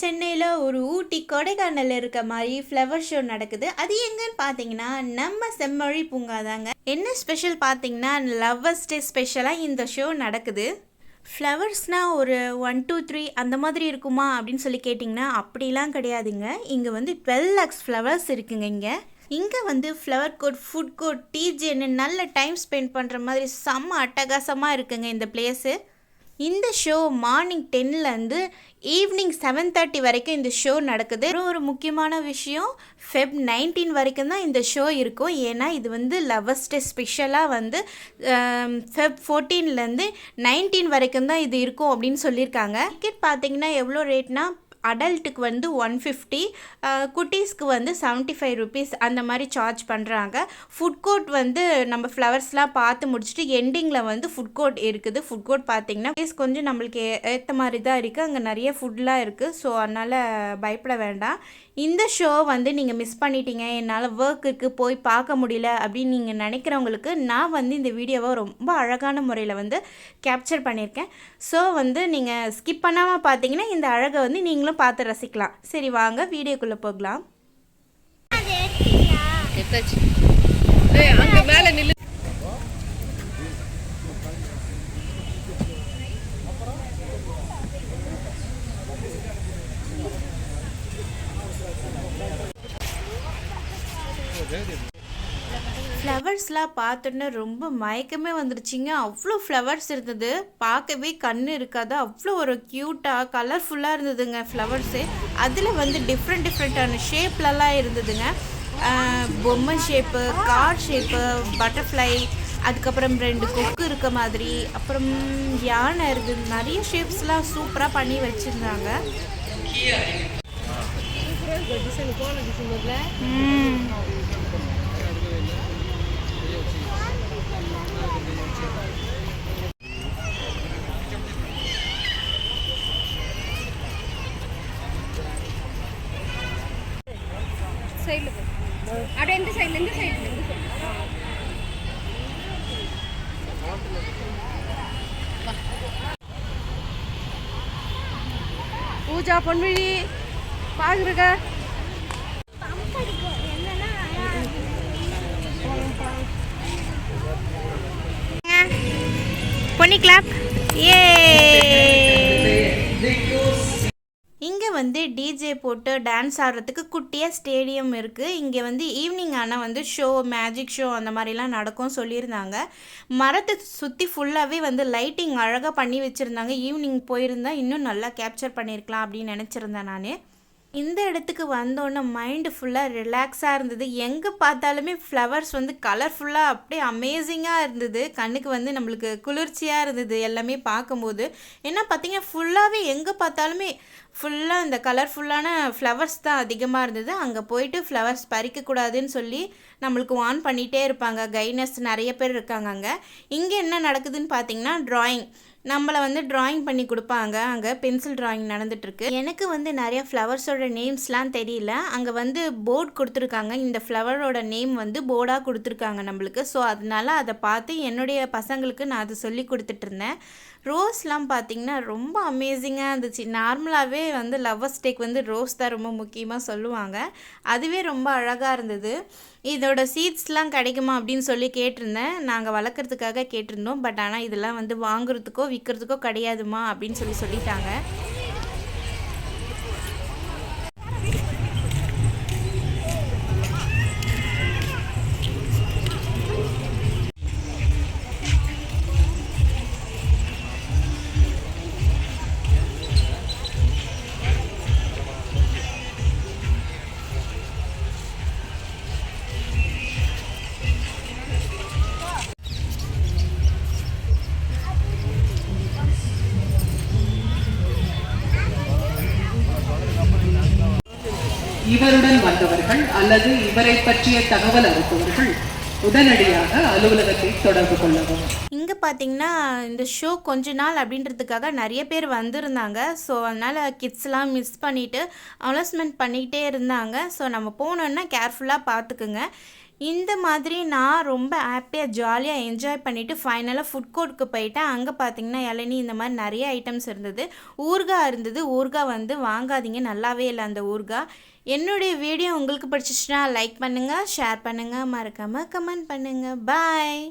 சென்னையில் ஒரு ஊட்டி கொடைக்கானல் இருக்க மாதிரி ஃப்ளவர் ஷோ நடக்குது. அது எங்கன்னு பார்த்தீங்கன்னா நம்ம செம்மொழி பூங்கா தாங்க. என்ன ஸ்பெஷல் பார்த்தீங்கன்னா லவ்வர்ஸ் டே ஸ்பெஷலாக இந்த ஷோ நடக்குது. ஃப்ளவர்ஸ்னால் ஒரு 1 2 3 அந்த மாதிரி இருக்குமா அப்படின்னு சொல்லி கேட்டிங்கன்னா அப்படிலாம் கிடையாதுங்க. இங்கே வந்து 12 lakhs ஃப்ளவர்ஸ் இருக்குங்க. இங்கே வந்து ஃப்ளவர் கோர்ட், ஃபுட் கோர்ட், டிஜேன்னு நல்ல டைம் ஸ்பெண்ட் பண்ணுற மாதிரி செம்ம அட்டகாசமாக இருக்குங்க இந்த பிளேஸு. இந்த ஷோ மார்னிங் 10லேருந்து ஈவினிங் 7:30 வரைக்கும் இந்த ஷோ நடக்குது. ஒரு முக்கியமான விஷயம், Feb 19 வரைக்கும் தான் இந்த ஷோ இருக்கும். ஏன்னா இது வந்து லவ்வர்ஸ் டே ஸ்பெஷலாக வந்து Feb 14லேருந்து 19 வரைக்கும் தான் இது இருக்கும் அப்படின்னு சொல்லியிருக்காங்க. டிக்கெட் பார்த்தீங்கன்னா எவ்வளோ ரேட்னா, அடல்ட்டுக்கு வந்து 150, குட்டீஸ்க்கு வந்து 75 rupees அந்த மாதிரி சார்ஜ் பண்ணுறாங்க. ஃபுட் கோர்ட் வந்து நம்ம ஃப்ளவர்ஸ்லாம் பார்த்து முடிச்சுட்டு எண்டிங்கில் வந்து ஃபுட் கோர்ட் இருக்குது. ஃபுட் கோர்ட் பார்த்தீங்கன்னா கொஞ்சம் நம்மளுக்கு ஏற்ற மாதிரி தான் இருக்குது. அங்கே நிறைய ஃபுட்லாம் இருக்குது. ஸோ அதனால் பயப்பட வேண்டாம். இந்த ஷோ வந்து நீங்கள் மிஸ் பண்ணிட்டீங்க, என்னால் ஒர்க் இருக்குது போய் பார்க்க முடியல அப்படின்னு நீங்கள் நினைக்கிறவங்களுக்கு நான் வந்து இந்த வீடியோவை ரொம்ப அழகான முறையில் வந்து கேப்சர் பண்ணியிருக்கேன். ஸோ வந்து நீங்கள் ஸ்கிப் பண்ணாமல் பார்த்தீங்கன்னா இந்த அழகை வந்து நீங்களும் பார்த்து ரசிக்கலாம். சரி வாங்க வீடியோக்குள்ளே போகலாம். ஃப்ளவர்ஸ்லாம் பார்த்தோன்னே ரொம்ப மயக்கமே வந்துருச்சுங்க. அவ்வளோ ஃப்ளவர்ஸ் இருந்தது, பார்க்கவே கண் இருக்காது. அவ்வளோ ஒரு க்யூட்டாக கலர்ஃபுல்லாக இருந்ததுங்க ஃப்ளவர்ஸு. அதில் வந்து டிஃப்ரெண்ட்டான ஷேப்லலாம் இருந்ததுங்க. பொம்மை ஷேப்பு, கார் ஷேப்பு, பட்டர்ஃப்ளை, அதுக்கப்புறம் 2 கொக்கு இருக்க மாதிரி, அப்புறம் யானை இருந்தது. நிறைய ஷேப்ஸ்லாம் சூப்பராக பண்ணி வச்சுருந்தாங்க. பூஜா பொன்விழி பாக்குறங்க. பொன்னி கிளாப். ஏ இங்கே வந்து டிஜே போட்டு டான்ஸ் ஆடுறதுக்கு குட்டியாக ஸ்டேடியம் இருக்குது. இங்கே வந்து ஈவினிங் ஆனால் வந்து ஷோ, மேஜிக் ஷோ அந்த மாதிரிலாம் நடக்கும் சொல்லியிருந்தாங்க. மரத்தை சுற்றி ஃபுல்லாகவே வந்து லைட்டிங் அழகாக பண்ணி வச்சுருந்தாங்க. ஈவினிங் போயிருந்தால் இன்னும் நல்லா கேப்சர் பண்ணியிருக்கலாம் அப்படின்னு நினச்சிருந்தேன் நான். இந்த இடத்துக்கு வந்தோன்னே மைண்டு ஃபுல்லாக ரிலாக்ஸாக இருந்தது. எங்கே பார்த்தாலுமே ஃப்ளவர்ஸ் வந்து கலர்ஃபுல்லாக அப்படியே அமேசிங்காக இருந்தது. கண்ணுக்கு வந்து நம்மளுக்கு குளிர்ச்சியாக இருந்தது எல்லாமே பார்க்கும்போது. ஏன்னா பார்த்திங்கன்னா ஃபுல்லாகவே எங்கே பார்த்தாலுமே ஃபுல்லாக இந்த கலர்ஃபுல்லான ஃப்ளவர்ஸ் தான் அதிகமாக இருந்தது. அங்கே போயிட்டு ஃப்ளவர்ஸ் பறிக்கக்கூடாதுன்னு சொல்லி நம்மளுக்கு வார்ன் பண்ணிகிட்டே இருப்பாங்க. கைனர்ஸ் நிறைய பேர் இருக்காங்க அங்கே. இங்கே என்ன நடக்குதுன்னு பார்த்திங்கன்னா ட்ராயிங், நம்மளை வந்து ட்ராயிங் பண்ணி கொடுப்பாங்க. அங்கே பென்சில் ட்ராயிங் நடந்துகிட்ருக்கு. எனக்கு வந்து நிறைய ஃப்ளவர்ஸோட நேம்ஸ்லாம் தெரியல. அங்கே வந்து போர்டு கொடுத்துருக்காங்க. இந்த ஃப்ளவரோட நேம் வந்து போர்டாக கொடுத்துருக்காங்க நம்மளுக்கு. ஸோ அதனால அதை பார்த்து என்னுடைய பசங்களுக்கு நான் அதை சொல்லி கொடுத்துட்ருந்தேன். ரோஸ்லாம் பார்த்திங்கன்னா ரொம்ப அமேசிங்காக இருந்துச்சு. நார்மலாகவே வந்து லவ்வர்ஸ் டேக்கு வந்து ரோஸ் தான் ரொம்ப முக்கியமாக சொல்லுவாங்க. அதுவே ரொம்ப அழகாக இருந்தது. இதோட சீட்ஸ்லாம் கிடைக்குமா அப்படின்னு சொல்லி கேட்டிருந்தேன். நாங்கள் வளர்க்குறதுக்காக கேட்டிருந்தோம். பட் ஆனால் இதெல்லாம் வந்து வாங்குறதுக்கோ விற்கிறதுக்கோ கிடையாதுமா அப்படின்னு சொல்லிட்டாங்க. இவருடன் வந்தவர்கள் அல்லது இவரை பற்றிய தகவல் அளிப்பவர்கள் உடனடியாக அலுவலகத்தை தொடர்பு கொள்ளவும். இங்கே பார்த்தீங்கன்னா இந்த ஷோ கொஞ்ச நாள் அப்படின்றதுக்காக நிறைய பேர் வந்திருந்தாங்க. ஸோ அதனால் கிட்ஸ்லாம் மிஸ் பண்ணிவிட்டு அனௌன்ஸ்மெண்ட் பண்ணிக்கிட்டே இருந்தாங்க. ஸோ நம்ம போனோன்னா கேர்ஃபுல்லாக பார்த்துக்குங்க. இந்த மாதிரி நான் ரொம்ப ஹாப்பியாக ஜாலியாக என்ஜாய் பண்ணிவிட்டு ஃபைனலாக ஃபுட் கோர்ட்டுக்கு போயிட்டேன். அங்கே பார்த்தீங்கன்னா இளநீ இந்த மாதிரி நிறைய ஐட்டம்ஸ் இருந்தது. ஊறுகாய் இருந்தது. ஊறுகாய் வந்து வாங்காதீங்க, நல்லாவே இல்லை அந்த ஊறுகாய். என்னுடைய வீடியோ உங்களுக்கு பிடிச்சிச்சுன்னா லைக் பண்ணுங்கள், ஷேர் பண்ணுங்கள், மறக்காமல் கமெண்ட் பண்ணுங்கள். பாய்.